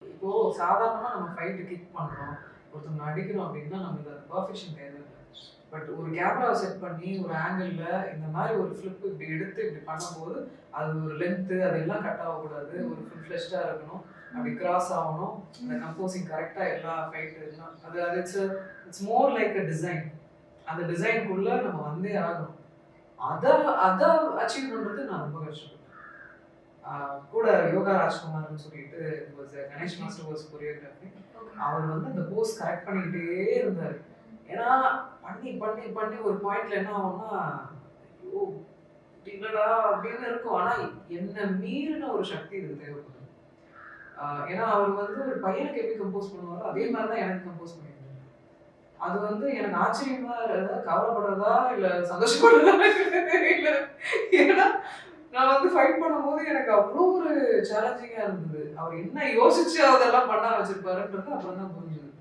இப்போ சாதாரணமா நம்ம ஃபைட் கிக் பண்றோம். ஒருத்தவங்கள அடிக்கிறோம் அப்டின்னா, நமக்கு அந்த பெர்ஃபெக்ஷன் தேவையில்ல. பட் ஒரு கேமராவ செட் பண்ணி, ஒரு ஆங்கிள்ல இந்த மாரி ஒரு ஃபிளிப் இப்டி எடுத்து இப்டி பண்ணும்போது, அது ஒரு லென்த் அதெல்லாம் கட் ஆகக்கூடாது. ஒரு ஃபுல் ஃப்ளெஷ்டா இருக்கணும். அப்டி கிராஸ் ஆவணும். அந்த கம்போசிங் கரெக்ட்டா எல்லா ஃபைட் எல்லாம் அது அது it's more like a design. அந்த டிசைன்க்குள்ள நம்ம வந்தே ஆகணும். அத அத அச்சீவ் பண்றது நான் ரொம்ப கஷ்டப்பட்டேன். ஆ கூட யோகா ராஜ்குமார்ன்னு சொல்லிட்டு கணேஷ் மாஸ்டர் வாஸ் கொரியோகிராஃபி. அவர் வந்து அந்த போஸ் கரெக்ட் பண்ணிக்கிட்டே இருந்தாரு. ஏன்னா, பண்ணி, பண்ணி, பண்ணி ஒரு பாயிண்ட்ல என்ன ஆகும்னா, ஐயோ! இப்படி இல்லடா அப்படின்னு இருக்கும். ஆனா, என்ன மீறின ஒரு சக்தி இதுக்கு தேவைப்படுது. ஏன்னா, அவர் வந்து ஒரு பையனுக்கு எப்படி கம்போஸ் பண்ணுவாரோ, அதே மாரி தான் எனக்கு கம்போஸ் பண்ணியிருந்தாரு. அது வந்து எனக்கு ஆச்சரியமா கவலைப்படுறதா, இல்ல சந்தோஷப்படுறதா எனக்கு தெரியல. ஏன்னா, நான் வந்து ஃபைட் பண்ணும்போது எனக்கு அவ்ளோ ஒரு சேலஞ்சிங்கா இருந்தது. அவர் என்ன யோசிச்சு அதெல்லாம் பண்ண வச்சிருப்பாருன்றது அப்புறம் தான் புரிஞ்சது.